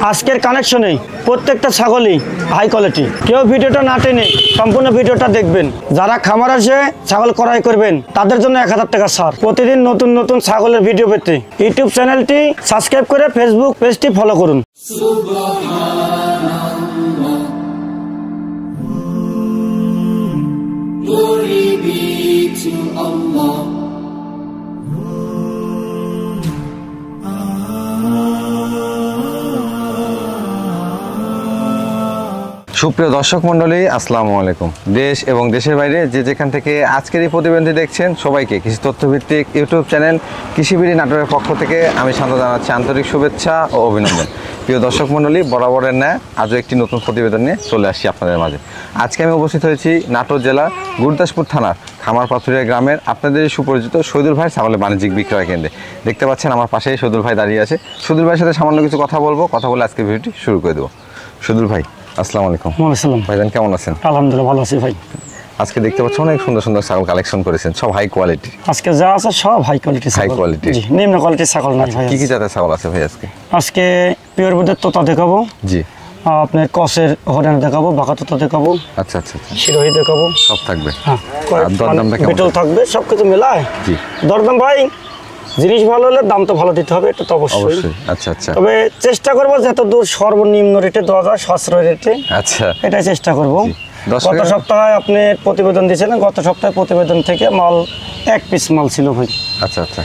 আজকের কানেকশনে প্রত্যেকটা ছাগলই high quality. কেউ ভিডিওটা না টেনে সম্পূর্ণ ভিডিওটা দেখবেন। যারা খামার আসে ছাগল ক্রয় করবেন তাদের জন্য 1000 টাকা ছাড়। প্রতিদিন নতুন নতুন ছাগলের ভিডিও পেতে ইউটিউব চ্যানেলটি সাবস্ক্রাইব করে ফেসবুক পেজটি ফলো করুন। Glory be to Allah. সুপ্রিয় দর্শক মণ্ডলী, আসসালামু আলাইকুম। দেশ এবং দেশের বাইরে যে যেখান থেকে আজকের এই প্রতিবেদনটি দেখছেন সবাইকে কৃষি তথ্যভিত্তিক ইউটিউব চ্যানেল কৃষিবিড়ি নাটোরের পক্ষ থেকে আমি শান্ত জানাচ্ছি আন্তরিক শুভেচ্ছা ও অভিনন্দন। প্রিয় দর্শক মণ্ডলী, বরাবরের ন্যায় আজও একটি নতুন প্রতিবেদন নিয়ে চলে আসছি আপনাদের মাঝে। আজকে আমি উপস্থিত হয়েছি নাটোর জেলার গুরদাসপুর থানার খামারপাথুরিয়া গ্রামের আপনাদের সুপরিচিত শহীদুল ভাই ছাগলের বাণিজ্যিক বিক্রয় কেন্দ্রে। দেখতে পাচ্ছেন আমার পাশেই শহীদুল ভাই দাঁড়িয়ে আছে। শহীদুল ভাইয়ের সাথে সামান্য কিছু কথা বলবো, কথা বলে আজকে ভিডিওটি শুরু করে দেবো। শহীদুল ভাই, আসসালামু আলাইকুম। আসসালাম ভাইজান, কেমন আছেন? আলহামদুলিল্লাহ ভালো আছি ভাই। আজকে দেখতে পাচ্ছি অনেক সুন্দর সুন্দর ছাগল কালেকশন করেছেন, সব হাই কোয়ালিটি। আজকে যা আছে সব হাই কোয়ালিটি। হাই কোয়ালিটি, নিম্ন কোয়ালিটির ছাগল নাই ভাই। কি কি জাতের ছাগল আছে ভাই আজকে? আজকে পিওর বুদের তোতা দেখাবো, জি। আপনার কসের হরিয়ানা দেখাবো, বাঁকা তোতা দেখাবো, আচ্ছা আচ্ছা আচ্ছা, শিরোহী দেখাবো, সব থাকবে। হ্যাঁ, দরদামটা কেমন থাকবে, সবকিছু মেলায়। জি। দরদাম ভাই জিনিস ভালো হলে দাম তো ভালো দিতে হবে, এটা তো অবশ্যই। আচ্ছা আচ্ছা, তবে চেষ্টা করবো যত দূর সর্বনিম্ন রেটে দেওয়া যায়, সাশ্রয় রেটে। আচ্ছা, এটাই চেষ্টা করবো। গত সপ্তাহে আপনি প্রতিবেদন দিয়েছিলেন, গত সপ্তাহে প্রতিবেদন থেকে মাল 1 পিস মাল ছিল ভাই। আচ্ছা আচ্ছা,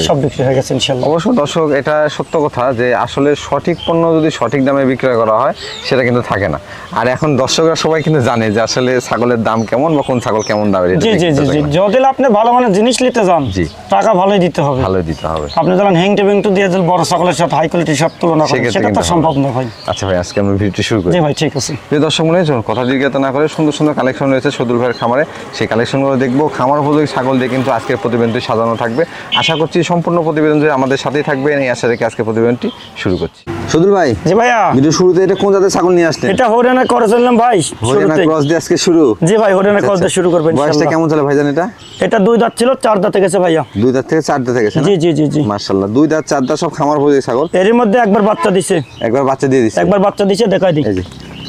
সব বিক্রি হয়ে গেছে ইনশাআল্লাহ। অবশ্য দর্শক, এটা সত্য কথা যে আসলে সঠিক পণ্য যদি সঠিক দামে বিক্রয় করা হয় সেটা কিন্তু থাকে না। আর এখন দর্শকরা সবাই কিন্তু জানে যে আসলে ছাগলের দাম কেমন বা কোন ছাগল কেমন দামের। জি জি জি জি, যদি আপনি ভালো মানের জিনিস নিতে যান, জি, টাকা ভালোই দিতে হবে, ভালোই দিতে হবে। আপনি যখন হেংটে বেংটু দিয়ে যদি বড় ছাগলের সাথে হাই কোয়ালিটির সাথে তুলনা করেন, সেটা তো সম্ভব না ভাই। আচ্ছা ভাই, আজকে আমরা ভিডিওটি শুরু করি। জি ভাই, ঠিক আছে। প্রিয় দর্শক মনে হচ্ছে কথা দীর্ঘায়িত না করে সুন্দর সুন্দর কালেকশন রয়েছে শহীদুল ভাইয়ের খামারে, সেই কালেকশনগুলো দেখবো। খামার উপযোগী ছাগল দিয়ে কিন্তু আজকের প্রতিবেদনটি সাজানো থাকবে। আশা করছি সম্পূর্ণ প্রতিবেদন যে আমাদের সাথেই থাকবে, এই আশা রেখে আজকে প্রতিবেদনটি শুরু করছি। শহীদুল ভাই। জি ভাইয়া। ভিডিও শুরুতে এটা কোন জাতের ছাগল নিয়ে আসলেন? এটা হরিয়ানা ক্রস দিলাম ভাই। হরিয়ানা ক্রস দিয়ে আজকে শুরু? জি ভাই, হরিয়ানা ক্রস দিয়ে শুরু করবেন ইনশাআল্লাহ। বয়সটা কেমন চলে ভাইজান এটা? এটা 2 দাঁত ছিল, 4 দাঁতে গেছে ভাইয়া। 2 দাঁত থেকে 4 দাঁতে গেছে? জি জি জি জি, মাশাআল্লাহ। 2 দাঁত 4 দাঁত সব খামার উপযোগী ছাগল। এর মধ্যে একবার বাচ্চা দিছে, একবার বাচ্চা দিয়ে দিছে, একবার বাচ্চা দিছে, দেখাই দিই। এই যে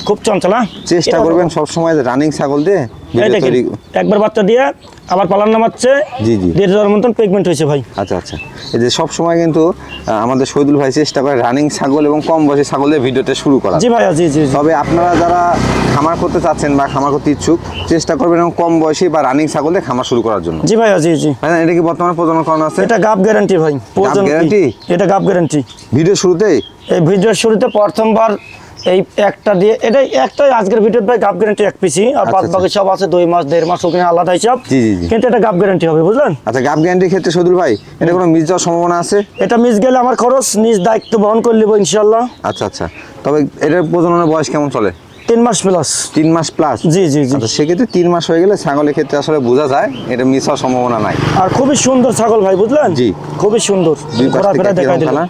খুব চঞ্চল। চেষ্টা করবেন সব সময় রানিং ছাগল দিয়ে ভিডিও তৈরি। একবার বাচ্চা দিয়ে আবার পালান নামাচ্ছে। জি জি, 1.5 মতন পেগমেন্ট হয়েছে ভাই। আচ্ছা আচ্ছা, এই যে সব সময় কিন্তু আমাদের শহীদুল ভাই চেষ্টা করে রানিং ছাগল এবং কম বয়সী ছাগল দিয়ে ভিডিওতে শুরু করা। জি ভাইয়া, জি জি। তবে আপনারা যারা খামার করতে চাচ্ছেন বা খামার করতে ইচ্ছুক, চেষ্টা করবেন কম বয়সী বা রানিং ছাগল দিয়ে খামার শুরু করার জন্য। জি ভাইয়া, জি জি। ভাই, এটা কি বর্তমানে প্রজনন করানো আছে? এটা গাব গ্যারান্টি ভাই। গাব গ্যারান্টি? এটা গাব গ্যারান্টি। ভিডিও শুরুতেই, এই ভিডিওর শুরুতে প্রথমবার এই একটা দিয়ে, এটাই একটাই আজকের ভিডিওতে ভাই গাব গ্যারান্টি 1 পিসি, আর বাদ বাকি সব আছে 2 মাস 1.5 মাস, ওখানে আলাদা হিসাব। জি জি, কিন্তু এটা গাব গ্যারান্টি হবে, বুঝলেন? আচ্ছা, গাব গ্যারান্টির ক্ষেত্রে শহীদুল ভাই এটা কোনো মিস যাওয়ার সম্ভাবনা আছে? এটা মিস গেলে আমার খরচ নিজ দায়িত্ব বহন করে নেব ইনশাআল্লাহ। আচ্ছা আচ্ছা, তবে এটার প্রজননের বয়স কেমন চলে? 3 মাস প্লাস। 3 মাস প্লাস? জি জি জি। আচ্ছা, সেক্ষেত্রে 3 মাস হয়ে গেলে ছাগলের ক্ষেত্রে আসলে বোঝা যায় এটা মিস হওয়ার সম্ভাবনা নাই। আর খুবই সুন্দর ছাগল ভাই, বুঝলেন? জি, খুবই সুন্দর। ঘোরাফেরা দেখাই দিলাম।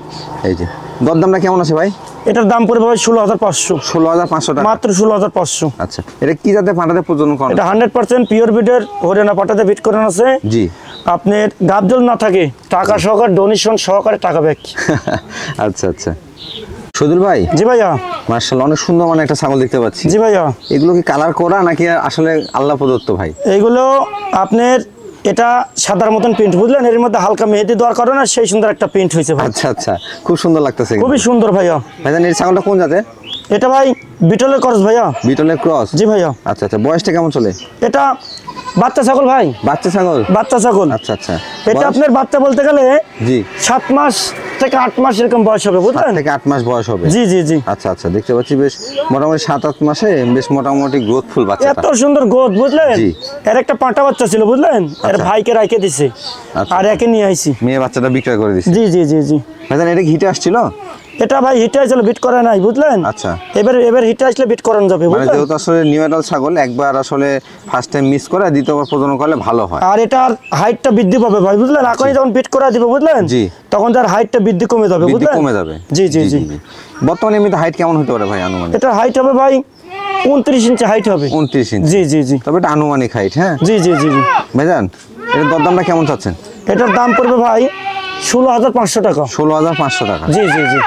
এই যে দরদামটা কেমন আছে ভাই? এটার দাম পড়বে ভাই 16,500। 16,500 টাকা মাত্র 16,500। আচ্ছা, এটা কি জাতের পাঠাতে প্রজনন করেন? এটা 100% পিওর বিটের হরিয়ানা পাঠাতে বিট করানো আছে। জি। আপনার গাবজল না থাকে, টাকা সহকারে ডোনেশন সহকারে টাকা ব্যাক। আচ্ছা আচ্ছা। শহীদুল ভাই। জি ভাইয়া। মাশাআল্লাহ, অনেক সুন্দর মানে একটা ছাগল দেখতে পাচ্ছি। জি ভাইয়া। এগুলো কি কালার করা নাকি আসলে আল্লাহ প্রদত্ত ভাই? এগুলো আপনার এটা সাদার মতন প্রিন্ট, বুঝলেন? এর মধ্যে হালকা মেহেদি দেওয়ার কারণে সেই সুন্দর একটা প্রিন্ট হয়েছে ভাই। আচ্ছা আচ্ছা, খুব সুন্দর লাগতেছে। খুবই সুন্দর ভাইয়া। ভাইজান, এই ছাগলটা কোন জাতের? এটা ভাই বিটলের ক্রস ভাইয়া। বিটলের ক্রস? জি ভাইয়া। আচ্ছা আচ্ছা, বয়সটা কেমন চলে? এটা বাচ্চা ছাগল ভাই। বাচ্চা ছাগল? বাচ্চা ছাগল। আচ্ছা আচ্ছা, এটা আপনার বাচ্চা বলতে গেলে জি 7 মাস থেকে 8 মাস এরকম বয়স হবে, বুঝলেন? 7 থেকে 8 মাস বয়স হবে? জি জি জি। আচ্ছা আচ্ছা, দেখতে পাচ্ছি বেশ মোটামুটি 7-8 মাসে বেশ মোটামুটি গ্রোথফুল বাচ্চা। এত সুন্দর গ্রোথ, বুঝলেন? জি। এর একটা পাঁটা বাচ্চা ছিল, বুঝলেন? এর ভাইকে রাইখে দিছে আর একে নিয়ে আইছি। মেয়ে বাচ্চাটা বিক্রয় করে দিছে? জি জি জি জি। ভাইজান, এটা হিটে আসছিল? এটা ভাই হিটে আসলে বিট করে নাই, বুঝলেন? আচ্ছা, এবার হিটে আসলে বিট করানো যাবে, মানে যেহেতু আসলে নিউ অ্যাডাল্ট ছাগল একবার আসলে ফার্স্ট টাইম মিস করে দ্বিতীয়বার প্রজনন করলে ভালো হয়। আর এটার হাইটটা বৃদ্ধি পাবে ভাই, বুঝলেন? এখনই যখন বিট করা দিবে, বুঝলেন? জি, তখন তার হাইটটা বৃদ্ধি কমে যাবে, বুঝলেন? কমে যাবে। জি জি জি। বর্তমানে এমনিতে হাইট কেমন হতে পারে ভাই আনুমানিক? এটা হাইট হবে ভাই 29 ইঞ্চি হাইট হবে। 29 ইঞ্চি? জি জি জি। তবে এটা আনুমানিক হাইট। হ্যাঁ, জি জি জি জি। ভাইজান, এটার দরদামটা কেমন চাচ্ছেন? এটার দাম পড়বে ভাই 16,500 টাকা। 16,500 টাকা। জি জি জি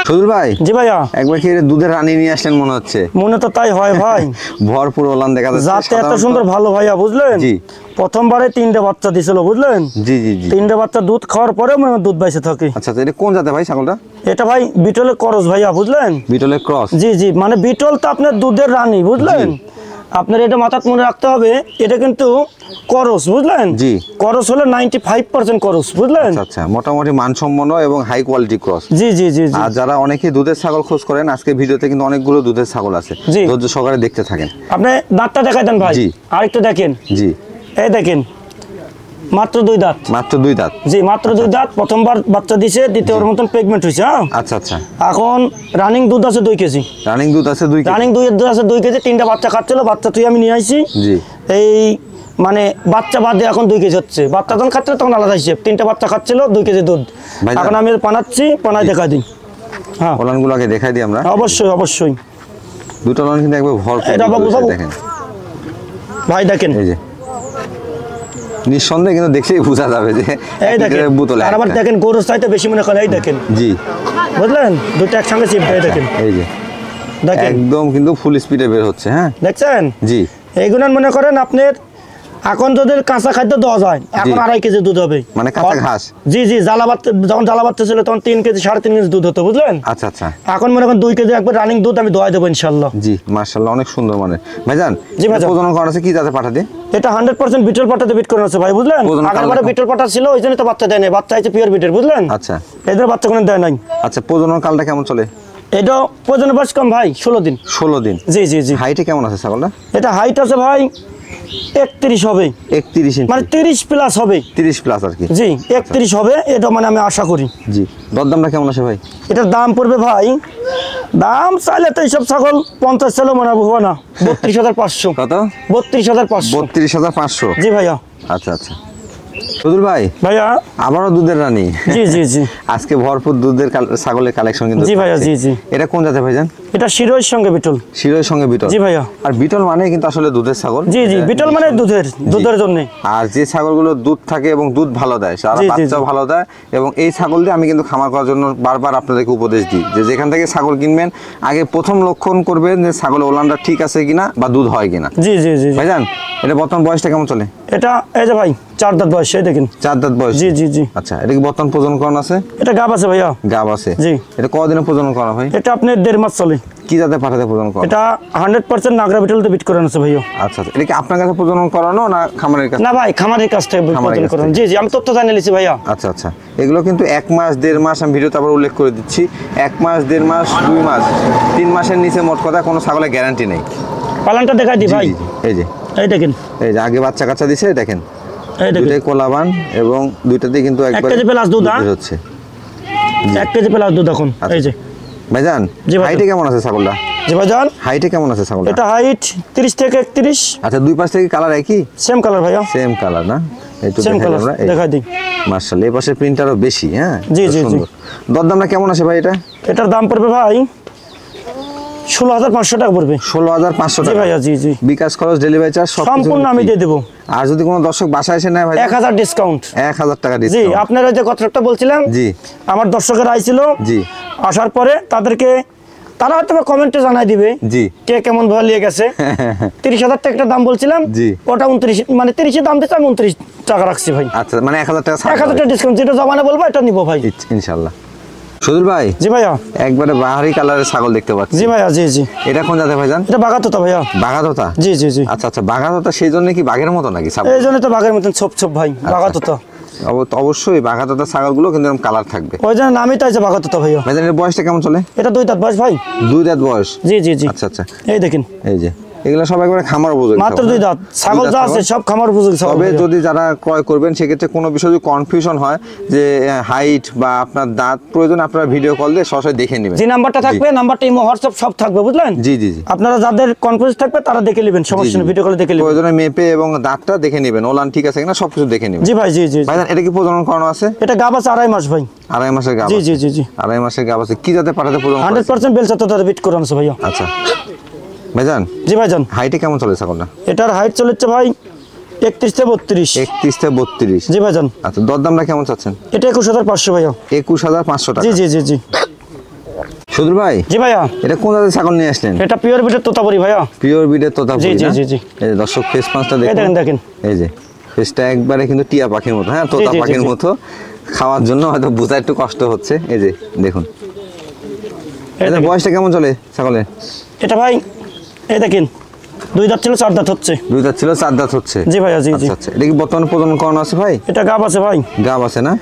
সজল ভাই, জি ভাইয়া, একবার কি দুধের রানী নিয়ে আসলেন মনে হচ্ছে। মনে তো তাই হয় ভাই। ভরপুর ওলান দেখা যাচ্ছে। যাতে এত সুন্দর ভালো ভাইয়া, বুঝলেন? জি। প্রথমবারে 3টে বাচ্চা দিছিল, বুঝলেন? জি জি জি। 3টে বাচ্চা দুধ খাওয়ার পরে দুধ বাইসে থাকে। আচ্ছা আচ্ছা, এটা কোন জাতে ভাই ছাগলটা? এটা ভাই বিটলের করস ভাইয়া, বুঝলেন? বিটলের ক্রস। জি জি, মানে বিটল তো আপনার দুধের রানী, বুঝলেন? আপনার এটা মাথায় মনে রাখতে হবে, এটা কিন্তু করস, বুঝলেন? জি। করস হলো 95% করস, বুঝলেন? আচ্ছা আচ্ছা, মোটামুটি মানসম্পন্ন এবং হাই কোয়ালিটি ক্রস। জি জি জি জি। আর যারা অনেকেই দুধের ছাগল খোঁজ করেন, আজকে ভিডিওতে কিন্তু অনেকগুলো দুধের ছাগল আছে, জি। ধৈর্য সহকারে দেখতে থাকেন। আপনি দাঁতটা দেখাই দেন ভাই। জি। আরেকটু দেখেন, জি। এই দেখেন, মাত্র 2 দাঁত। মাত্র 2 দাঁত। জি, মাত্র 2 দাঁত। প্রথমবার বাচ্চা দিছে, দ্বিতীয়বার মতন প্রেগনেন্ট হয়েছে। হ্যাঁ, আচ্ছা আচ্ছা। এখন রানিং দুধ আছে 2 কেজি। রানিং দুধ আছে 2 কেজি। রানিং দুধ আছে 2 কেজি। 3টা বাচ্চা খাচ্ছিল, বাচ্চা তুই আমি নিয়ে আইছি। জি। এই মানে বাচ্চা বাদে এখন 2 কেজি হচ্ছে। বাচ্চা যখন খাচ্ছিল তখন আলাদা হিসেব, 3টা বাচ্চা খাচ্ছিল 2 কেজি দুধ। ভাইজান। এখন আমি পানাচ্ছি, পানায় দেখা দিই। হ্যাঁ, ওলানগুলো আগে দেখাই দিই আমরা। অবশ্যই অবশ্যই। দুটো ওলান কিন্তু একবার ভরপুর এটা দুধ বাবু, রয়েছে, বাবু। দেখেন। ভাই দেখেন, এই যে নিঃসন্দেহে কিন্তু দেখলেই বোঝা যাবে যে এই এক দেখেন। লিটারের বোতল আর আবার একটা। দেখেন গরুর চাইতে বেশি মনে করেন, এই দেখেন, জি। বুঝলেন? দুটো একসঙ্গে চিপটা, এই দেখেন, এই যে দেখেন, একদম কিন্তু ফুল স্পিডে বের হচ্ছে। হ্যাঁ, দেখছেন? জি। এইগুলো মনে করেন আপনার এখন যদি কাঁচা খাদ্য দেওয়া যায়, এখন 2.5 কেজি দুধ হবে। মানে কাঁচা ঘাস। জি জি, যখন জ্বালা বাচ্চা ছিল তখন 3 কেজি 3.5 কেজি দুধ হতো, বুঝলেন? আচ্ছা আচ্ছা। এখন মনে করেন 2 কেজি একবার রানিং দুধ আমি দোয়াই দেবো ইনশাল্লাহ। জি, মাশাআল্লাহ, অনেক সুন্দর। মানে ভাইজান, জি ভাইজান। প্রজনন করা আছে কি জাতে পাঠাতে? এটা 100% বিটল পাটাতে বিট করে আছে ভাই, বুঝলেন? প্রজনন কাল আগেরবারে দেখা। বিটল পাটা ছিল, ওই জন্য তো বাচ্চা দেয় নাই। বাচ্চা আছে পিওর বিটের, বুঝলেন? আচ্ছা এদের বাচ্চা কোনো দেয় নাই। আচ্ছা, প্রজনন কালটা কেমন চলে? এটা প্রজনন বয়স কম ভাই, 16 দিন। 16 দিন। জি জি জি। হাইটে কেমন আছে ছাগলটা? এটা হাইট আছে ভাই 31 হবে, 31 ইঞ্চি। মানে 30 প্লাস হবে। 30 প্লাস আর কি। জি, 31 হবে, এটা মানে আমি আশা করি। জি। দরদামটা কেমন আছে ভাই? এটার দাম পড়বে ভাই, দাম চাইলে তো এইসব ছাগল 50 চাইলেও মনে হবে না। 32,500। কত? 32,500। 32,500। জি ভাইয়া। আচ্ছা আচ্ছা। সদুল ভাই, ভাইয়া। আবারও দুধের রানী। জি জি জি। আজকে ভরপুর দুধের ছাগলের কালেকশন কিন্তু জি ভাইয়া, থাকছে। জি জি। এটা কোন জাতের ভাইজান? এটা শিরোর সঙ্গে বিটল। শিরোর সঙ্গে বিটল। জি ভাইয়া। আর বিটল মানে কিন্তু আসলে দুধের ছাগল। জি জি, বিটল মানে দুধের জন্য। আর যে ছাগলগুলো দুধ থাকে এবং দুধ ভালো দেয়, সারা জি, জি, বাচ্চাও জি। ভালো দেয়, এবং এই ছাগল দিয়ে আমি কিন্তু খামার করার জন্য বারবার আপনাদেরকে উপদেশ দিই যে যেখান থেকে ছাগল কিনবেন আগে প্রথম লক্ষণ করবেন যে ছাগলের ওলানটা ঠিক আছে কিনা বা দুধ হয় কিনা। জি জি জি। ভাইজান, এটা বর্তমান বয়সটা কেমন চলে? এটা এই যে ভাই 4 দাঁত বয়স, এই দেখেন। 4 দাঁত বয়স। জি জি জি। আচ্ছা, এটা কি বর্তমান প্রজনন করানো আছে? এটা গাব আছে ভাইয়া। গাব আছে। জি। এটা কতদিনে প্রজনন করা ভাই? এটা আপনার 1.5 মাস চলে। কি জাতে পাঠাতে প্রজনন করা? এটা 100% নাগরা বিটলতে বিট করানো আছে ভাইয়া। আচ্ছা আচ্ছা, এটা কি আপনার কাছে প্রজনন করানো না খামারের কাছে? না ভাই, খামারের কাছ থেকে খামারের বিট কাছ করানো। থেকে। জি জি, আমি তথ্য জানিয়ে নিয়েছি ভাইয়া। আচ্ছা আচ্ছা, এগুলো কিন্তু 1 মাস 1.5 মাস, আমি ভিডিওতে আবার উল্লেখ করে দিচ্ছি, 1 মাস 1.5 মাস 2 মাস 3 মাসের নিচে মোট কথা কোনো ছাগলের গ্যারান্টি নেই। পালানটা দেখাই দি জি, ভাই। জি, জি। এই যে এই দেখেন, এই যে আগে বাচ্চা কাচ্চা দিছে, দেখেন এই দেখেন। দুইটাই কোলাবান এবং দুইটাতেই কিন্তু একবার কেজি প্লাস দুধ, হ্যাঁ? হচ্ছে। 1 কেজি প্লাস দুধ এখন। আচ্ছা। এই যে ভাইজান, জি ভাইজান। হাইটে কেমন আছে ছাগলটা? জি ভাইজান। হাইটে কেমন আছে ছাগলটা? এটা হাইট 30 থেকে 31। আচ্ছা, দুই পাশ থেকে কালার একই? সেম কালার ভাইয়া। সেম কালার না? একটু সেম দেখাই কালার আমরা। দেখাই দিই। মার্শাল, এই পাশের প্রিন্টারও বেশি। হ্যাঁ, জি, খুব জি, জি। সুন্দর। দরদামটা কেমন আছে ভাই এটা? এটার দাম পড়বে ভাই 16,500 টাকা পড়বে। 16,500 জি টাকা। ভাইয়া, জি জি। বিকাশ খরচ, ডেলিভারি চার্জ সব সম্পূর্ণ আমি দিয়ে দেবো। আর যদি কোনো দর্শক বাসায় এসে নেয় ভাই? 1000 ডিসকাউন্ট। 1000 টাকা জি, ডিসকাউন্ট। আপনারা যে কথাটা বলছিলাম, জি আমার দর্শকেরা আইছিল, জি আসার পরে তারা হয়তো কমেন্টে জানাই দিবে জি। কে কেমন ভাবে নিয়ে গেছে। 30,000 টাকা একটা দাম বলছিলাম, জি। ওটা 29, মানে 30 দাম দিচ্ছে, আমি 29 টাকা রাখছি ভাই। আচ্ছা, মানে 1000 টাকা ছাড় 1000 টাকা ডিসকাউন্ট, যেটা জমানে বলবো এটা নিবো ভাই। ইনশাআল্লাহ। সজল ভাই, জি ভাইয়া। একবারে বাহারি কালারের ছাগল দেখতে পাচ্ছি। জি ভাইয়া, জি জি। এটা কোন জাতের ভাইজান? এটা বাগাতোতা ভাইয়া। বাঘাতোতা? জি জি জি। আচ্ছা আচ্ছা, বাঘাতোতা সেই জন্য কি বাঘের মতো নাকি ছাগল? এই জন্য তো বাঘের মতন ছোপ ছোপ ভাই, বাগাতোতা। অবশ্যই বাঘাতোতা ছাগলগুলো কিন্তু এরকম কালার থাকবে। ওই জন্য নামই তো আছে বাগাতোতা ভাইয়া। ভাইজান, এর বয়সটা কেমন চলে? এটা 2 দাঁত বয়স ভাই। 2 দাঁত বয়স। জি জি জি। আচ্ছা আচ্ছা, এই দেখেন, এই যে এগুলো সব একবারে খামার উপযোগী মাত্র ছাগল। 2 দাঁত ছাগল যা আছে সব খামার উপযোগী ছাগল তবে ভাইয়া। যদি যারা ক্রয় করবেন সেক্ষেত্রে কোনো বিষয়ে যদি কনফিউশন হয় যে হাইট বা আপনার দাঁত, প্রয়োজন আপনারা ভিডিও কল দিয়ে সরাসরি দেখে নেবেন। যে নাম্বারটা থাকবে, নাম্বারটা ইমো হোয়াটসঅ্যাপ সব থাকবে, বুঝলেন? জি জি জি। আপনারা যাদের কনফিউজ থাকবে তারা দেখে নেবেন, সমস্যা নেই, ভিডিও কলে দেখে নেবেন। প্রয়োজনে মেপে এবং দাঁতটা দেখে নেবেন, ওলান ঠিক আছে কিনা সবকিছু দেখে নেবেন। জি ভাই, জি জি। ভাইজান, এটা কি প্রজনন করানো আছে? এটা গাব আছে 2.5 মাস ভাই। 2.5 মাসের গাব? জি জি জি জি। 2.5 মাসের গাব আছে। কি জাতে পাঠাতে প্রজনন করেছে? 100% বেলচাতে তাদের বিট করানো আছে ভাইয়া। আচ্ছা ভাইজান, জি ভাইজান। হাইটে কেমন চলে ছাগলটা? এটার হাইট চলেছে ভাই 31 থেকে 32। 31 থেকে 32। জি ভাইজান। আচ্ছা, দরদামটা কেমন চাচ্ছেন? এটা 21500 ভাইয়া। 21500 টাকা। জি জি জি জি। সুদূর ভাই, জি ভাইয়া। এটা কোন জাতের ছাগল নিয়ে আসলেন? এটা পিওর বিটের তোতাপুরি ভাইয়া। পিওর বিটের তোতাপুরি জি জি না? জি জি। এই যে দর্শক ফেস পাঁচটা এই দেখুন। দেখেন দেখেন। এই যে ফেসটা একবারে কিন্তু টিয়া পাখির মতো, হ্যাঁ তোতা জি, জি, পাখির জি। মতো। খাওয়ার জন্য হয়তো বোঝা একটু কষ্ট হচ্ছে। এই যে দেখুন, এই এটা দেখেন। বয়সটা কেমন চলে ছাগলের? এটা ভাই এই দেখেন 2 দাঁত ছিল 4 দাঁত হচ্ছে। 2 দাঁত ছিল 4 দাঁত হচ্ছে। জি ভাইয়া জি জি। আচ্ছা আচ্ছা, এটা কি বর্তমানে প্রজনন করানো আছে ভাই? এটা গাব আছে ভাই। গাব আছে না?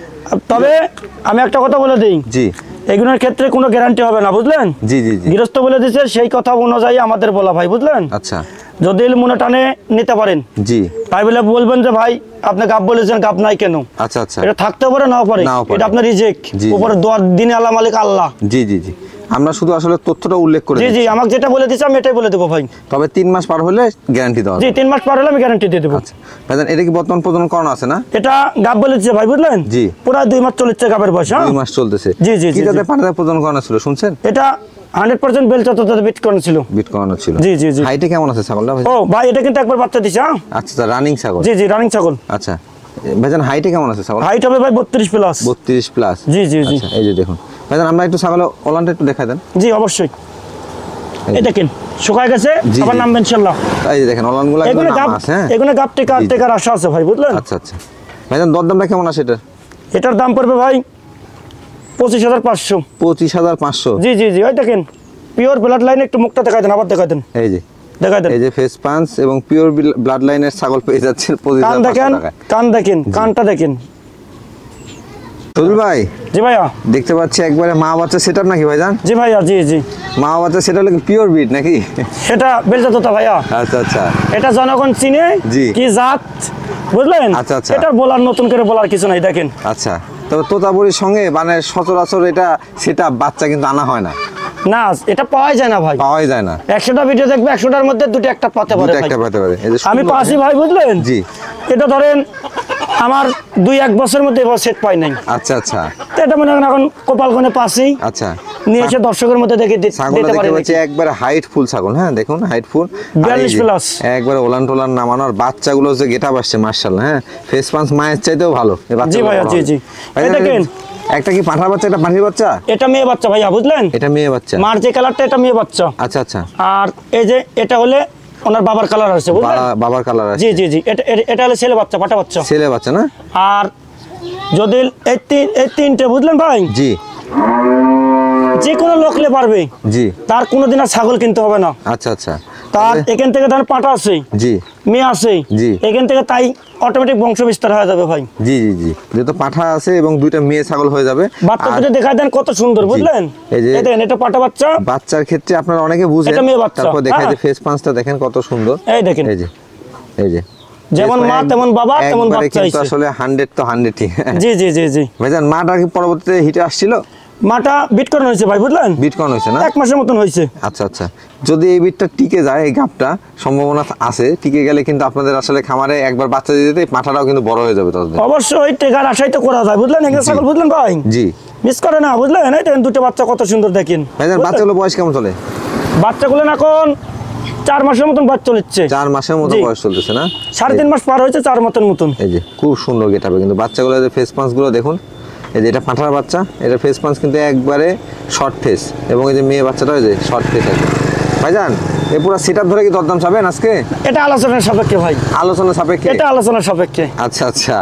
তবে আমি একটা কথা বলে দিই, জি এগুলোর ক্ষেত্রে কোনো গ্যারান্টি হবে না, বুঝলেন? জি জি জি। গৃহস্থ বলে দিয়েছে সেই কথা অনুযায়ী আমাদের বলা ভাই, বুঝলেন? আচ্ছা যদি মনে টানে নিতে পারেন, জি। তাই বলে বলবেন যে ভাই আপনি গাব বলেছেন গাব নাই কেন। আচ্ছা আচ্ছা, এটা থাকতে পারে নাও পারে, নাও পারে। এটা আপনার রিজেক্ট। জি, জি। উপরে দোয়ার দিনে আল্লাহ মালিক আল্লাহ। জি জি জি। আমরা শুধু আসলে তথ্যটা উল্লেখ করে জি জি, দিচ্ছি। আমাকে যেটা বলে দিচ্ছে আমি এটাই বলে দেবো ভাই। তবে 3 মাস পার হলে গ্যারান্টি দেওয়া জি হবে। 3 মাস পার হলে আমি গ্যারান্টি দিয়ে দেবো। আচ্ছা ভাইজান, এটা কি বর্তমান প্রজনন করানো আছে না? এটা গাব বলে দিচ্ছে ভাই, বুঝলেন? জি। প্রায় 2 মাস চলেছে গাবের বয়স। 2 মাস চলতেছে। জি, জি, কি জি, জাতের জি। পাঠাতে প্রজনন করানো ছিল শুনছেন? এটা 100% বেলচা তো বিট করেন ছিল। বিট করানো ছিল। জি, জি, জি। হাইটে কেমন আছে ছাগলটা ভাই? ও ভাই এটা কিন্তু একবার বাচ্চা দিছে। হ্যাঁ আচ্ছা, রানিং ছাগল। জি জি, রানিং ছাগল। আচ্ছা ভাইজান, হাইটে কেমন আছে ছাগল? হাইট হবে ভাই 32 প্লাস। 32 প্লাস। জি জি জি। আচ্ছা, এই যে দেখুন ভাইজান, আমরা একটু ছাগলের ওলানটা একটু দেখাই দেন। জি অবশ্যই। এই দেখেন শুকায় গেছে, জি, আবার জি। নামবেন ইনশাআল্লাহ। এই যে দেখেন ওলানগুলো একদম এগুলো গাব, নাম আছে। হ্যাঁ এগুলো গাব টেকার জি, জি। টেকার আশা আছে ভাই, বুঝলেন? আচ্ছা আচ্ছা ভাইজান, দরদামটা কেমন আছে এটা? এটার দাম পড়বে ভাই 25500। 25500। জি জি জি। ওই দেখেন পিওর ব্লাড লাইন, একটু মুখটা দেখাই দেন, আবার দেখাই দেন, এই যে দেখাই দেন। এই যে ফেস পাঞ্চ এবং পিওর ব্লাড লাইনের ছাগল পেয়ে যাচ্ছেন কান দেখেন, 25500 টাকায়। কান দেখেন, কানটা দেখেন। সুদূর ভাই, জি ভাইয়া। দেখতে পাচ্ছি একবারে মা বাচ্চা সেটআপ নাকি ভাইজান? জি ভাইয়া জি জি। মা বাচ্চা সেটা হলো পিওর ব্রিড নাকি? এটা বেলচা তোতা ভাইয়া। আচ্ছা আচ্ছা এটা জনগণ চিনে জি। কি জাত, বুঝলেন? আচ্ছা, আচ্ছা। এটা বলার নতুন করে বলার কিছু নাই, দেখেন। আচ্ছা, তবে তোতাপুরির সঙ্গে মানে সচরাচর এটা সেটা বাচ্চা কিন্তু আনা হয় না, না এটা পাওয়াই যায় না ভাই। পাওয়াই যায় না। 100টা ভিডিও দেখবে, 100টার মধ্যে দুটো একটা পাতে পারে দুটো ভাই। একটা পেতে পারে। এই যে আমি সুন্দর- পাচ্ছি ভাই, বুঝলেন? জি। এটা ধরেন আমার 2-1 বছরের মধ্যে এবার সেট পাই নাই। আচ্ছা আচ্ছা তো এটা মনে করেন এখন কপাল কোণে পাচ্ছি, আচ্ছা। নিয়ে এসে দর্শকের মধ্যে দেখে ছাগলটা দিতে পারি দেখতে নাকি। পাচ্ছি একবারে হাইট ফুল ছাগল। হ্যাঁ দেখুন হাইট ফুল 42 প্লাস। একবারে ওলান টোলান নামানোর বাচ্চাগুলো যে গেটআপ আসছে মাশাআল্লাহ। হ্যাঁ ফেস পাঞ্চ মায়ের চাইতেও ভালো এই জি বাচ্চাগুলো ভাইয়া বড় জি হবে। জি। ভাইয়া, এই দেখেন একটা কি পাঁঠার বাচ্চা, এটা পাঁঠির বাচ্চা? এটা মেয়ে বাচ্চা ভাইয়া, বুঝলেন? এটা মেয়ে বাচ্চা। মার যে কালারটা এটা মেয়ে বাচ্চা। আচ্ছা আচ্ছা, আর এই যে এটা হলে ওনার বাবার কালার আছে, বুঝলেন? বাবার কালার আছে। জি জি জি। এটা হলে ছেলে বাচ্চা, পাটা বাচ্চা। ছেলে বাচ্চা না? আর যদি এই তিনটে, বুঝলেন ভাই? জি যে কোনো লোকলে পারবে, জি। তার কোনোদিন আর ছাগল কিনতে হবে না। আচ্ছা আচ্ছা, তার এখান থেকে ধর পাটা আছে, জি মেয়ে আছে, জি। এখান থেকে তাই অটোমেটিক বংশ বিস্তার হয়ে যাবে ভাই। জি জি জি। যেহেতু পাঠা আছে এবং দুইটা মেয়ে ছাগল হয়ে যাবে। বাচ্চা আর দুটো দেখাই দেন কত সুন্দর, বুঝলেন? এই যে- এই দেখেন এটা পাটা বাচ্চা। বাচ্চার ক্ষেত্রে আপনারা অনেকে বুঝেন, এটা মেয়ে বাচ্চা, তারপর দেখায় যে হ্যাঁ। ফেস পাঁচটা দেখেন কত সুন্দর। এই দেখেন এই যে এই যে যেমন মা তেমন বাবা তেমন একবারে বাচ্চা কিন্তু হইছে। আসলে 100 তো 100ই। জি জি জি জি। ভাইজান, মাটা কি পরবর্তীতে হিটে আসছিল? মাটা বিট করানো হয়েছে ভাই, বুঝলেন? বিটকয়েন হয়েছে না? 1 মাসের মতন হয়েছে। আচ্ছা আচ্ছা, যদি এই বিটটা টিকে যায়, এই গাপটা সম্ভাবনা আছে, টিকে গেলে কিন্তু আপনাদের আসলে খামারে একবার বাচ্চা দিয়ে দিতে মাথাটাও কিন্তু বড় হয়ে যাবে ততদিন। অবশ্যই টেকার আশাই তো করা যায়, বুঝলেন? এগুলো ছাগল, বুঝলেন ভাই? জি মিস করে না, বুঝলেন? এই দেখেন দুটো বাচ্চা কত সুন্দর, দেখেন। ভাইজান, বুঝলেন? বাচ্চাগুলো বয়স কেমন চলে? বাচ্চাগুলো এখন 4 মাসের মতন বাচ্চা চলেছে। 4 মাসের মতো জি। বয়স চলতেছে না? 3.5 মাস পার হয়েছে, 4 মাসের মতন। এই যে খুব সুন্দর গেট হবে কিন্তু বাচ্চাগুলো, যে ফেস পাঁচগুলো দেখুন। এই যে এটা পাঁঠার বাচ্চা, এটা ফেস পাঁচ কিন্তু একবারে শর্ট ফেস, এবং এই যে মেয়ে বাচ্চাটা ওই যে শর্ট ফেস আছে। ভাইজান, এই পুরো সেটআপ ধরে কি দরদাম চাবেন আজকে? এটা আলোচনার সাপেক্ষে ভাই, আলোচনা সাপেক্ষে? এটা আলোচনার সাপেক্ষে। আচ্ছা আচ্ছা,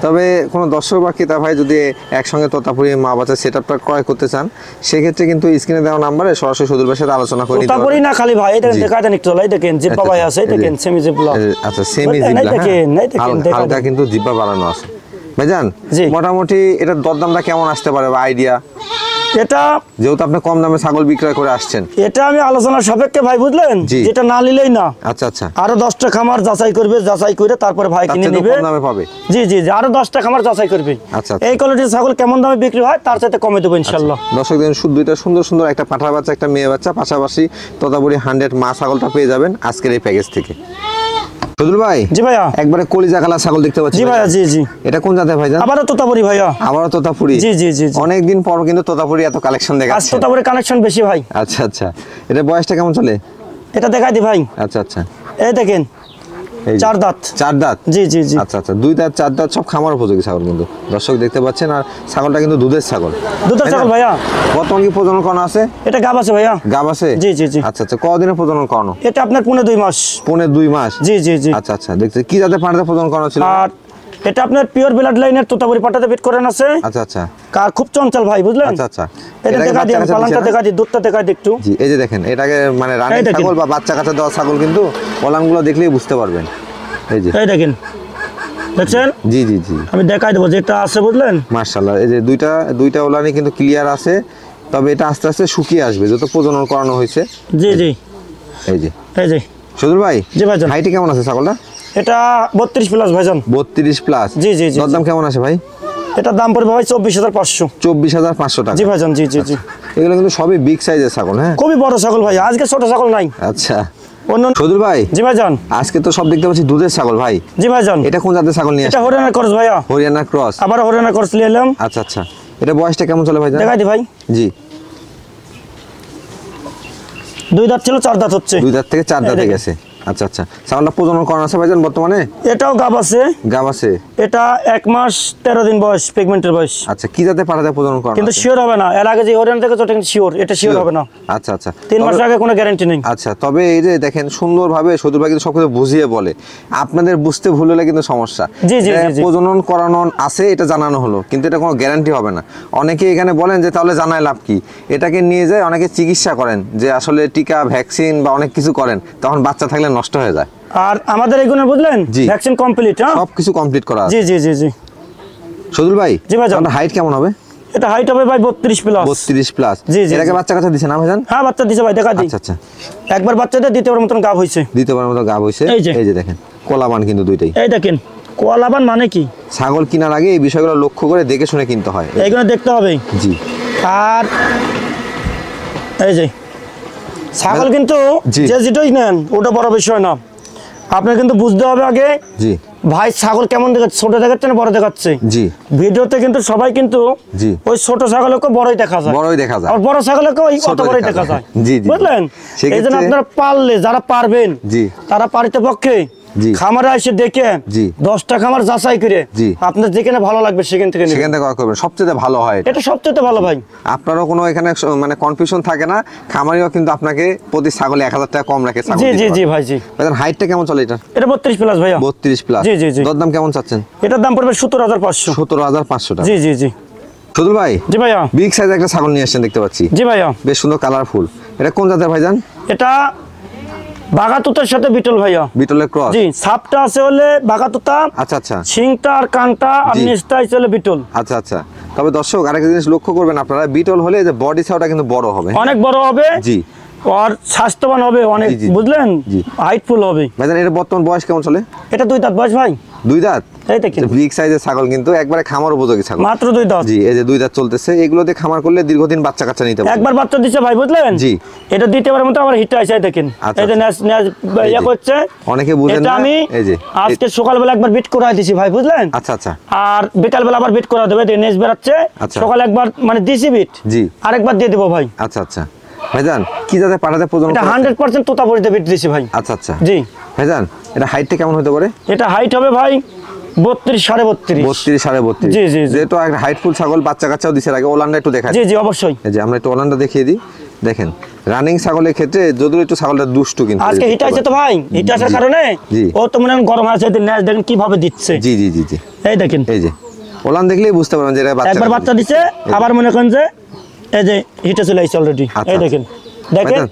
তবে কোনো দর্শক বা ক্রেতা ভাই যদি একসঙ্গে তোতাপুরি মা বাচ্চা সেটআপটা ক্রয় করতে চান, সেক্ষেত্রে কিন্তু স্ক্রিনে দেওয়া নাম্বারে সরাসরি সুদূর ভাইয়ের সাথে আলোচনা করে নিতে তোতাপুরি পারবেন। না খালি ভাই, এই দেখেন জি। দেখা দেন একটু, এই দেখেন জিব্বা ভাই আছে, এই দেখেন সেমি জিব্বা। আচ্ছা, সেমি বুঝলেন? এই জিব্বা, দেখেন, এই দেখেন, হ্যাঁ দেখা হালকা দেন। কিন্তু জিব্বা বাড়ানো আছে। ভাইজান, জি। মোটামুটি এটার দরদামটা কেমন আসতে পারে বা আইডিয়া? এটা যেহেতু আপনি কম দামে ছাগল বিক্রয় করে আসছেন। এটা আমি আলোচনার সাপেক্ষে ভাই, বুঝলেন? জি। যেটা না নিলেই না, আচ্ছা আচ্ছা, আরো 10টা খামার যাচাই করবে, যাচাই করে তারপরে ভাই তার কিনে চেয়ে তো নিবে। কম দামে পাবে। জি জি জি, আরো 10টা খামার যাচাই করবে। আচ্ছা, আচ্ছা। এই কোয়ালিটির ছাগল কেমন দামে বিক্রি হয় তার সাথে কমে দেবো ইনশাল্লাহ। দর্শক দেখুন, শুধু দুইটা সুন্দর সুন্দর, একটা পাঁঠা বাচ্চা একটা মেয়ে বাচ্চা, পাশাপাশি তোতাপুরি 100 মা ছাগলটা পেয়ে যাবেন আজকের এই প্যাকেজ থেকে। সুদূর ভাই, জি ভাইয়া। একবারে কলিজা কালার ছাগল দেখতে পাচ্ছি। জি ভাইয়া জি জি। এটা কোন জাতের ভাইজান? আবারও তোতাপুরি ভাইয়া। আবারও তোতাপুরি? জি জি জি জি। অনেকদিন পর কিন্তু তোতাপুরি এত কালেকশন আজ দেখাচ্ছে। তোতাপুরি কানেকশন বেশি ভাই। আচ্ছা আচ্ছা, এটা বয়সটা কেমন চলে? এটা দেখাই দি ভাই, আচ্ছা আচ্ছা, এই দেখেন এই যে। চার দাঁত। চার দাঁত। জি জি জি। আচ্ছা আচ্ছা, দুই দাঁত চার দাঁত সব খামার উপযোগী ছাগল কিন্তু দর্শক দেখতে পাচ্ছেন। আর ছাগলটা কিন্তু দুধের ছাগল। দুধের ছাগল ভাইয়া। বর্তমান কি প্রজনন করানো আছে? এটা গাব আছে ভাইয়া। গাব আছে? জি জি জি। আচ্ছা আচ্ছা, কতদিনে প্রজনন করানো? এটা আপনার 2.5 মাস। 2.5 মাস। জি জি জি। আচ্ছা আচ্ছা, দেখতে কি জাতের পাঠাতে প্রজনন করানো ছিল? আর এটা আপনার পিওর ব্লাড লাইনের তোতাপুরি পাটাতে বিট করানো আছে। আচ্ছা আচ্ছা। কার খুব চঞ্চল ভাই, বুঝলেন? আচ্ছা আচ্ছা, এটা দেখা দিই, পালানটা দেখা দিই, দুধটা দেখা দিই একটু। জি, এই যে দেখেন, এটাকে মানে রানী এই দেখেন। ছাগল বা বাচ্চা কাচ্চা দেওয়া ছাগল কিন্তু ওলানগুলো দেখলেই বুঝতে পারবেন। এই যে এই দেখেন, দেখছেন? জি জি জি, আমি দেখাই দেবো যেটা আছে, বুঝলেন? মাশাআল্লাহ। এই যে দুইটা ওলানি কিন্তু ক্লিয়ার আছে, তবে এটা আস্তে আস্তে শুকিয়ে আসবে যত প্রজনন করানো হয়েছে। জি জি। এই যে এই যে সজল ভাই, জি ভাইজান। হাইটে কেমন আছে ছাগলটা? এটা 32+ ভাইজান। 32+। জি জি জি। দরদাম কেমন আছে ভাই? এটার দাম পড়বে ভাই 24,500। 24,500 টাকা। জি ভাইজান, জি জি জি। এগুলো কিন্তু সবই বিগ সাইজের ছাগল। হ্যাঁ, খুবই বড় ছাগল ভাই, আজকে ছোট ছাগল নাই। আচ্ছা অন্য। সজল ভাই, জি ভাইজান। আজকে তো সব দেখতে পাচ্ছি দুধের ছাগল ভাই। জি ভাইজান। এটা কোন জাতের ছাগল নিয়ে এটা আসছেন? হরিয়ানা ক্রস ভাইয়া। হরিয়ানা ক্রস। আবার হরিয়ানা ক্রস নিয়ে এলাম। আচ্ছা আচ্ছা, এটা বয়সটা কেমন চলে ভাই? দেখাই দি ভাই। জি, 2 দাঁত ছিল, 4 দাঁত হচ্ছে। 2 দাঁত থেকে 4 দাঁতে গেছে। আচ্ছা আচ্ছা, ছাগলটা প্রজনন করানো আছে ভাইজান বর্তমানে? এটাও গাব আছে। গাব আছে। এটা 1 মাস 13 দিন বয়স, প্রেগনেন্টের বয়স। আচ্ছা, কি জাতে পাঠাতে প্রজনন করানো কিন্তু আছে? শিওর হবে না, এর আগে যে হরিয়ানা থেকে ওটা কিন্তু শিওর, এটা শিওর হবে না। আচ্ছা আচ্ছা, 3 মাস আগে কোনো গ্যারান্টি নেই। আচ্ছা, তবে এই যে দেখেন সুন্দরভাবে সদুর ভাই কিন্তু সবকিছু বুঝিয়ে বলে, আপনাদের বুঝতে ভুল হলে কিন্তু সমস্যা। জি, জি, জি, জি। প্রজনন করানো আছে এটা জানানো হলো, কিন্তু এটা কোনো গ্যারান্টি হবে না। অনেকে এখানে বলেন যে তাহলে জানায় লাভ কি? এটাকে নিয়ে যায় অনেকে চিকিৎসা করেন, যে আসলে টিকা ভ্যাকসিন বা অনেক কিছু করেন, তখন বাচ্চা থাকলে নষ্ট হয়ে যায়। আর আমাদের এগুলো বুঝলেন, জি। Vaccine complete. হ্যাঁ, সবকিছু কমপ্লিট করা আছে। জি জি জি জি। সদুল ভাই, জি ভাইজান। আপনার হাইট কেমন হবে? এটা হাইট হবে ভাই 32+। 32+। জি, জি, এটাকে জি। বাচ্চা কাচ্চা দিছে না ভাইজান? হ্যাঁ, বাচ্চা দিছে ভাই, দেখা দিই। আচ্ছা আচ্ছা, একবার বাচ্চাদের দ্বিতীয়বার মতন গাব হয়েছে। দ্বিতীয়বার মতো গাব হয়েছে। এই যে। এই যে দেখেন, কোলাবান কিন্তু দুইটাই। এই দেখেন, কোয়ালাবান মানে কি? ছাগল কেনার আগে এই বিষয়গুলো লক্ষ্য করে দেখে শুনে কিনতে হয়। এইগুলো দেখতে হবে। জি। আর এই যে ছাগল কিন্তু জি। যে যেটাই নেন ওটা বড় বিষয় না, আপনার কিন্তু বুঝতে হবে আগে জি ভাই ছাগল কেমন দেখাচ্ছে, ছোট দেখাচ্ছে না বড় দেখাচ্ছে। জি ভিডিওতে কিন্তু সবাই কিন্তু জি। ওই ছোট ছাগলকে বড়ই দেখা যায়, বড়ই দেখা যায়। আর বড় ছাগলকে ওই ছোট অত বড়ই দেখা দেখা যায়। যায়। জি, জি, জি। বুঝলেন? সেক্ষেত্রে- এই জন্য আপনারা পারলে, যারা পারবেন জি। তারা পারিত পক্ষে জি। খামারে এসে দেখে জি। 10টা খামার যাচাই করে জি। আপনার যেখানে ভালো লাগবে সেখান থেকে নেবেন। সেখান থেকে ক্রয় করবেন, সবচেয়ে ভালো হয় এটা। এটা সবচেয়ে ভালো ভাই। আপনারও কোনো এখানে মানে কনফিউশন থাকে না, খামারিও কিন্তু আপনাকে প্রতি ছাগলে 1000 টাকা কম রাখে ছাগল জি দিতে জি জি পারে। ভাই জি। ভাইজান, হাইটটা কেমন চলে এটা? এটা 32+ ভাইয়া। 32+। জি, জি, জি। দরদাম কেমন চাচ্ছেন? এটার দাম পড়বে 17,500। 17,500 টাকা। জি জি জি। সদুল ভাই, জি ভাইয়া। বিগ সাইজের একটা ছাগল নিয়ে আসছেন দেখতে পাচ্ছি, জি ভাইয়া। বেশ সুন্দর কালারফুল। এটা কোন জাতের ভাইজান? এটা বাগাতুতার সাথে বিটল ভাইয়া। বিটলের ক্রস। জি, সাপটা আছে হলে বাগাতুতা, আচ্ছা আচ্ছা শিংটা আর কানটা আর জি। নিচটা হলে বিটল। আচ্ছা আচ্ছা, তবে দর্শক আরেকটা জিনিস লক্ষ্য করবেন আপনারা, বিটল হলে যে বডি ছাওটা কিন্তু বড় হবে। অনেক বড় হবে। জি। আর স্বাস্থ্যবান হবে অনেক, জি, জি, জি। বুঝলেন? জি। হাইটফুল হবে। ভাইজান, এটা বর্তমান বয়স কেমন চলে? এটা 2 দাঁত বয়স ভাই। 2 দাঁত। এই দেখেন, বিগ সাইজের ছাগল কিন্তু একবারে খামার উপযোগী ছাগল। মাত্র 2 দাঁত। জি, এই যে 2 দাঁত চলতেছে, এগুলোতে খামার করলে দীর্ঘদিন বাচ্চা কাচ্চা নিতে পারবে। একবার বাচ্চা দিছে ভাই, বুঝলেন? জি। এটা দ্বিতীয়বার মতো আমার হিট আছে, দেখেন। আচ্ছা, এই যে আচ্ছা। ন্যাস এই ইয়া যে। করছে। অনেকে বুঝেন এটা না, আমি এই যে আজকে সকালবেলা একবার বিট করাই দিছি ভাই, বুঝলেন? আচ্ছা আচ্ছা আর বিকালবেলা আবার বিট করা দেবে, নেস বেরাচ্ছে। আচ্ছা। সকালে একবার মানে দিছি বিট, জি। আরেকবার দিয়ে দেবো ভাই। আচ্ছা আচ্ছা। ভাইজান, কি জাতে পাঠাতে প্রজনন এটা করা আছে? 100% তোতাপুরিতে বিট দিছি ভাই। আচ্ছা আচ্ছা। জি। ভাইজান, এটা হাইটটা কেমন হতে পারে? এটা হাইট হবে ভাই 32, 32.5। 32, 32.5। জি, জি, জি। যেহেতু একটা হাইটফুল ছাগল, বাচ্চা কাচ্চাও দিছে আগে, ওলানটা একটু দেখা জি জি অবশ্যই। এই যে আমরা একটু ওলানটা দেখিয়ে দিই। দেখেন, রানিং ছাগলের ক্ষেত্রে যদিও একটু ছাগলটা দুষ্টু, কিন্তু আজকে হিট আছে তো ভাই, হিট আসার জি। কারণে জি। ও তো মনে হয় গরম আছে, নেস দেখেন কিভাবে দিচ্ছে। জি জি জি জি। এই দেখেন, এই যে ওলান দেখলেই বুঝতে পারবেন যে এটা বাচ্চা একবার বাচ্চা দিছে, আবার মনে করেন যে এই যে হিটে চলে আসছে অলরেডি। আচ্ছা, এই দেখেন, দেখেন। ভাইজান,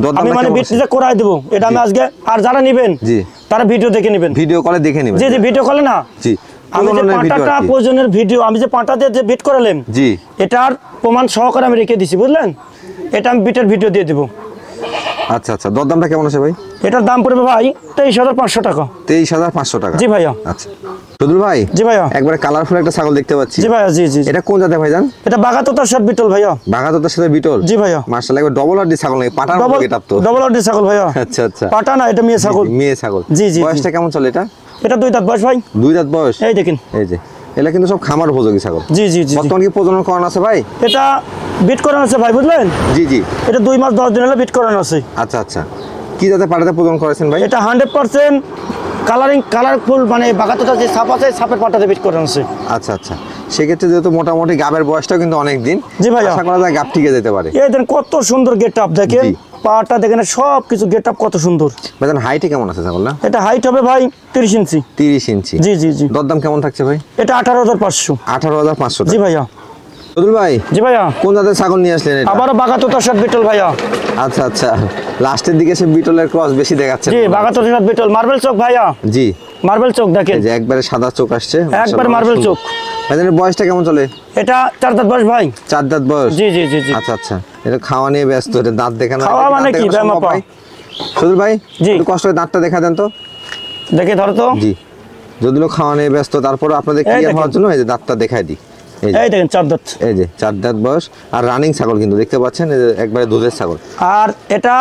দরদামটা আমি মানে কেমন বিট আছে? দিতে করাই দেবো, এটা আমি আজকে। আর যারা নেবেন জি। তারা ভিডিও দেখে নেবেন। ভিডিও কলে দেখে নেবেন। জি জি, ভিডিও কলে না। জি। আমি যে প্রজননের ভিডিও পাঁটাটা আর কি। প্রয়োজনের ভিডিও, আমি যে পাঁটা দিয়ে যে বিট করালাম, জি। এটার প্রমাণ সহকারে আমি রেখে দিছি, বুঝলেন? এটা আমি বিটের ভিডিও দিয়ে দেবো। আচ্ছা আচ্ছা, দরদামটা কেমন আছে ভাই? এটার দাম পড়বে ভাই 23,500 টাকা। 23,500 টাকা। জি ভাইয়া। আচ্ছা সদুল ভাই, জি ভাইয়া। একবারে কালারফুল একটা ছাগল দেখতে পাচ্ছি। জি ভাইয়া। জি জি। এটা কোন জাতের ভাইজান? এটা বাগাতোতার সাথে বিটল ভাইয়া। বাঘাতোতার সাথে বিটল। জি ভাইয়া। মাশাআল্লাহ, একবার ডবল আরডি ছাগল নাকি, পাটার মতো গেটআপ তো। ডবল অর্ডি ছাগল ভাইয়া। আচ্ছা আচ্ছা। পাটা না, এটা মেয়ে ছাগল। মেয়ে ছাগল। জি, জি, জি। বয়সটা কেমন চলে এটা? এটা 2 দাঁত বয়স ভাই। 2 দাঁত বয়স। এই দেখেন। এই যে এলা কিন্তু সব খামার উপযোগী ছাগল। জি জি জি। বর্তমানে কি প্রজনন করানো আছে ভাই? এটা বিট করানো আছে ভাই, বুঝলেন? জি জি। এটা 2 মাস 10 দিন হলে বিট করানো আছে। আচ্ছা আচ্ছা, কি জাতে পাঠাতে প্রজনন করেছেন ভাই? এটা 100% কালারফুল মানে বাগাতোতা যে সাপ আছে সাপের পাটাতে বিট করে আছে। আচ্ছা আচ্ছা, সেক্ষেত্রে যেহেতু মোটামুটি গাবের বয়সটাও কিন্তু অনেক দিন, জি ভাইয়া। আশা করা যায় গাব টিকে যেতে পারে। এই দেখেন কত সুন্দর গেট আপ দেখেন, জি। পাটা দেখেন সব কিছু গেট আপ কত সুন্দর। ভাইজান হাইটে কেমন আছে ছাগলটা? এটা হাইট হবে ভাই 30 ইঞ্চি। 30 ইঞ্চি। জি জি জি। দরদাম কেমন থাকছে ভাই? এটা 18,500। 18,500 জি টাকা। ভাইয়া। সদুল ভাই জি ভাইয়া। কোন জাতের ছাগল নিয়ে আসলেন এটা? আবারও বাগাতোতার সাথে বিটল ভাইয়া। আচ্ছা আচ্ছা, লাস্টের দিকে সে বিটলের ক্রস বেশি দেখাচ্ছে। জি বাগাতোতার সাথে বিটল, মার্বেল চোখ ভাইয়া। জি, মার্বেল চোখ দেখেন, এই যে একবারে সাদা চোখ আসছে, একবার মার্বেল চোখ। ভাইজানের বয়সটা কেমন চলে? এটা 4 দাঁত বয়স ভাই। 4 দাঁত বয়স। জি জি জি জি। আচ্ছা আচ্ছা, এটা খাওয়া নিয়ে ব্যস্ত, এটা দাঁত দেখানো। খাওয়া মানে কি ব্যায়াম আপা? সদুল ভাই জি। একটু কষ্ট করে দাঁতটা দেখা দেন তো। দেখে ধরো তো। জি, যদিও খাওয়া নিয়ে ব্যস্ত, তারপরে আপনাদের এই ক্লিয়ার দেখেন। হওয়ার জন্য এই যে দাঁতটা দেখাই দিই। এই যে এই দেখেন 4 দাঁত। এই যে 4 দাঁত বয়স, আর রানিং ছাগল কিন্তু দেখতে পাচ্ছেন, এই যে একবারে দুধের ছাগল। আর এটা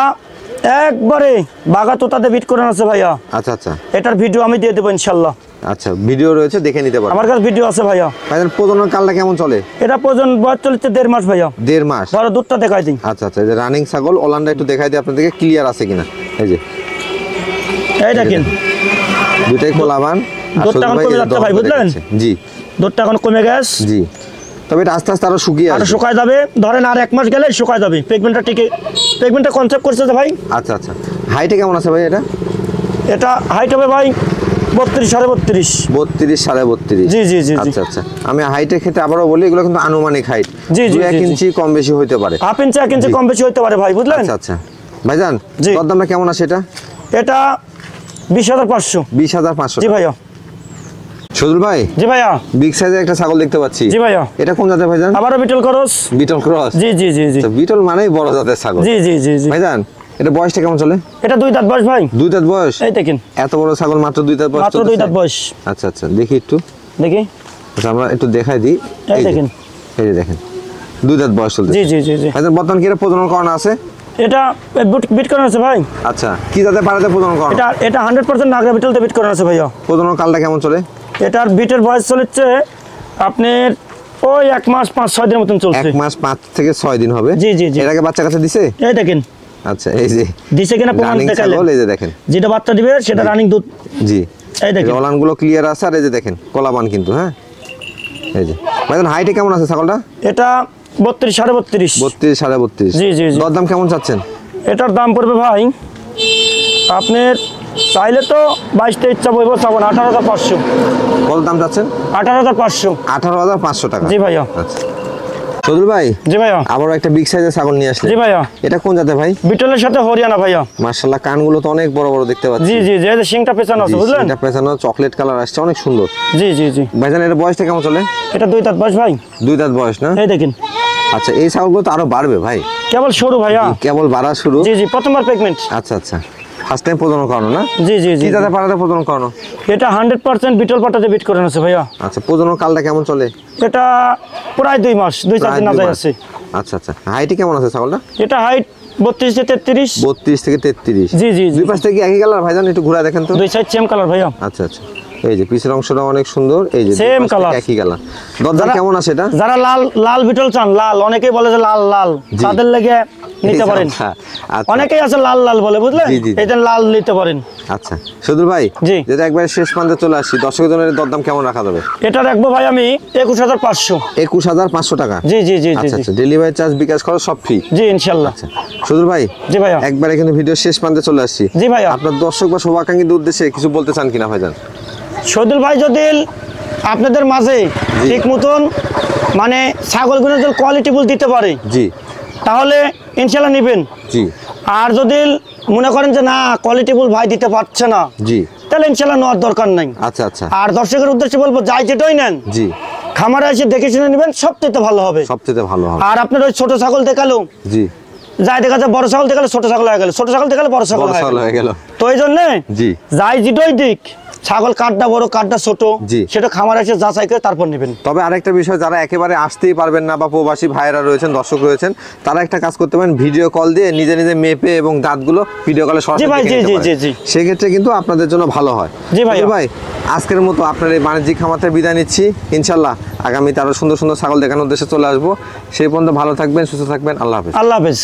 একবারে বাগাতোতাতে বিট করে আছে ভাইয়া। আচ্ছা আচ্ছা এটার ভিডিও আমি দিয়ে দেবো ইনশাল্লাহ। আচ্ছা, ভিডিও রয়েছে, দেখে নিতে পারবেন। আমার কাছে ভিডিও আছে ভাইয়া। ভাইজান প্রজনন কালটা কেমন চলে? এটা পর্যন্ত বয়স চলছে 1.5 মাস ভাইয়া। 1.5 মাস। ধরো দুধটা দেখাই দিই। আচ্ছা আচ্ছা, এই যে রানিং ছাগল, ওলানটা একটু দেখাই দিই আপনাদেরকে, ক্লিয়ার আছে কিনা। এই যে এই দেখেন দুটাই কোলাবান। আর দুধটা সদুল এখন ভাই কমে এই যে যাচ্ছে দহন ভাই, করে বুঝলেন? রেখেছে। জি দুধটা এখন কমে গেছে। জি, তবে এটা আস্তে আস্তে আরো শুকিয়ে আর আসবে। শুকায় যাবে, ধরেন আর 1 মাস গেলে শুকায় যাবে। পেগমেন্টটা কনসেপ্ট করছে যে ভাই। আচ্ছা আচ্ছা, হাইটে কেমন আছে ভাই এটা? এটা হাইট হবে ভাই 32 সাড়ে 32। 32 সাড়ে 32। জি জি জি জি। আচ্ছা আচ্ছা, আমি হাইটের ক্ষেত্রে আবারও বলি, এগুলো কিন্তু আনুমানিক হাইট। জি, জি, 1 জি, জি। ইঞ্চি কম বেশি হইতে পারে। হাফ ইঞ্চি 1 ইঞ্চি জি। কম বেশি হতে পারে ভাই, বুঝলেন? আচ্ছা আচ্ছা ভাইজান, জি। দরদামটা কেমন আছে এটা? এটা 20,500। 20,500 জি ভাইয়া। সদুল ভাই জি ভাইয়া। বিগ সাইজের একটা ছাগল দেখতে পাচ্ছি। জি ভাইয়া। এটা কোন জাতের ভাইজান? আবারও বিটল করস। বিটল ক্রস। জি জি জি জি। আচ্ছা, বিটল মানেই বড় জাতের ছাগল। জি জি জি জি। ভাইজান এটা বয়সটা কেমন চলে? এটা 2 দাঁত বয়স ভাই। 2 দাঁত বয়স। এই দেখেন এত বড় ছাগল মাত্র 2 দাঁত বয়স মাত্র 2 চলতেছে? দাঁত বয়স। আচ্ছা আচ্ছা, দেখি একটু। দেখি। আচ্ছা, আমরা একটু দেখাই দিই। এই এই যে, দেখেন। এই যে দেখেন 2 দাঁত বয়স চলতেছে। জি জি জি জি। ভাইজান বর্তমান কি এটা প্রজনন করানো আছে? এটা বিট করানো আছে ভাই। আচ্ছা, কি জাতের পাড়াতে প্রজনন করানো? এটা 100% নাগরা বিটলতে বিট করানো আছে ভাইয়া। প্রজনন কালটা কেমন চলে? এটার বিটের বয়স চলেছে আপনার ওই 1 মাস 5-6 দিনের মতন চলছে। 1 মাস 5 থেকে 6 দিন হবে। জি, জি, জি। এর আগে বাচ্চা কাছে দিছে? এই দেখেন আচ্ছা, এই যে দিছে কিনা প্রমাণ রানিং দেখাইলেন। ছাগল, এই যে দেখেন। যেটা বাচ্চা দিবে সেটা রানিং দুধ। জি, এই দেখেন ওলানগুলো ক্লিয়ার আছে, আর এই যে দেখেন কলাবান কিন্তু। হ্যাঁ, এই যে ভাইজান হাইটে কেমন আছে ছাগলটা? এটা 32 সাড়ে 32। 32 সাড়ে 32। জি, জি, জি। দরদাম কেমন চাচ্ছেন? এটার দাম পড়বে ভাই আপনার চাইলে তো 22-23 চাবো, 18,500। কত দাম চাচ্ছেন? 18,500। 18,500 টাকা। জি ভাইয়া। আচ্ছা সদুল ভাই, জি ভাইয়া। আবারও একটা বিগ সাইজের ছাগল নিয়ে আসলে। জি ভাইয়া। এটা কোন জাতের ভাই? বিটলের সাথে হরিয়ানা ভাইয়া। মাশাআল্লাহ, কানগুলো তো অনেক বড় বড় দেখতে পাচ্ছি। জি জি জি। এই যে শিংটা পেছানো আছে, বুঝলেন? এটা পেছানো চকলেট কালার আসছে, অনেক সুন্দর। জি জি জি। ভাইজান এর বয়সটা কেমন চলে? এটা 2 দাঁত বয়স ভাই। 2 দাঁত বয়স না? এই দেখেন আচ্ছা, এই ছাগলগুলো তো আরো বাড়বে ভাই। কেবল সরু ভাইয়া। কেবল বাড়া শুরু। জি জি, প্রথমবার প্রেগনেন্ট। আচ্ছা আচ্ছা, ফার্স্ট টাইম প্রজনন করানো না? জি জি জি। কি জাতের পাড়াতে প্রজনন করানো? এটা 100% বিটল পাটাতে বিট করে আছে ভাইয়া। আচ্ছা, প্রজনন কালটা কেমন চলে? এটা প্রায় 2 মাস, 2-4 প্রায় দিন 2 আগে মাস। আছে। আচ্ছা আচ্ছা, হাইটে কেমন আছে ছাগলটা? এটা হাইট 32 থেকে 33। 32 থেকে 33। জি জি জি। দুই পাশ থেকে কি একই কালার ভাইজান? একটু ঘুরে দেখেন তো। 2 সাইড সেম কালার ভাইয়া। আচ্ছা আচ্ছা, এই যে পিছের অংশটা অনেক সুন্দর, এই যে দুই Same পাশ থেকে color। একই কালার। দরদাম কেমন আছে এটা? যারা লাল লাল বিটল চান, লাল অনেকেই বলে যে লাল লাল, জি। তাদের লেগে নিতে এই পারেন। আচ্ছা, আচ্ছা। অনেকেই আছে লাল লাল বলে, বুঝলেন? জি, জি, জি। এটা লাল নিতে পারেন। আচ্ছা সদুল ভাই, জি। যেটা একবারে শেষ প্রান্তে চলে আসছি, দর্শকের জন্য এর দরদাম কেমন রাখা যাবে? এটা রাখবো ভাই আমি 21,500। 21,500 টাকা। জি জি জি জি আচ্ছা জি। আচ্ছা, ডেলিভারি চার্জ বিকাশ খরচ সব ফ্রি। জি ইনশাআল্লাহ। আচ্ছা সদুল ভাই, জি ভাইয়া। একবারে কিন্তু ভিডিও শেষ প্রান্তে চলে আসছি। জি ভাইয়া। আপনার দর্শক বা শুভাকাঙ্ক্ষীদের উদ্দেশ্যে কিছু বলতে চান কিনা ভাইজান? শহীদুল ভাই, যদি আপনাদের মাঝে ঠিক মতন মানে ছাগলগুলো যদি কোয়ালিটিফুল দিতে পারে, জি তাহলে ইনশাআল্লাহ নেবেন। জি আর যদি মনে করেন যে না কোয়ালিটিফুল ভাই দিতে পারছে না, জি। তাহলে ইনশাআল্লাহ নেওয়ার দরকার নাই। আচ্ছা আচ্ছা, আর দর্শকের উদ্দেশ্যে বলবো, যাই যেটাই নেন জি, খামারে এসে দেখে শুনে নেবেন, সবচেয়ে ভালো হবে। সবচেয়ে ভালো হবে। আর আপনার ওই ছোট ছাগল দেখালো, জি, যাই দেখা যায় বড় ছাগল দেখালো ছোট ছাগল হয়ে গেল, ছোট ছাগল দেখালে বড় ছাগল বড় হয়ে ছাগল গেল। হয়ে গেল। তো এই জন্য জি, যাই যেটাই দিক, ছাগল কাঠটা বড় কাঠটা ছোট, জি। সেটা খামারে এসে যাচাই করে তারপর নেবেন। তবে আরেকটা বিষয়, যারা একেবারে আসতেই পারবেন না বা প্রবাসী ভাইয়েরা রয়েছেন, দর্শক রয়েছেন, তারা একটা কাজ করতে পারেন, ভিডিও কল দিয়ে নিজে নিজে মেপে এবং দাঁতগুলো ভিডিও কলে জি ভাই, জি জি জি জি। সেক্ষেত্রে কিন্তু আপনাদের জন্য ভালো হয়। জি ভাই। ভাই, আজকের মতো আপনার এই বাণিজ্যিক খামাতে বিদায় নিচ্ছি। ইনশাল্লাহ আগামীতে আরো সুন্দর সুন্দর ছাগল দেখানোর উদ্দেশ্যে চলে আসবো। সেই পর্যন্ত ভালো থাকবেন, সুস্থ থাকবেন। আল্লাহ হাফেজ। আল্লাহ হাফেজ।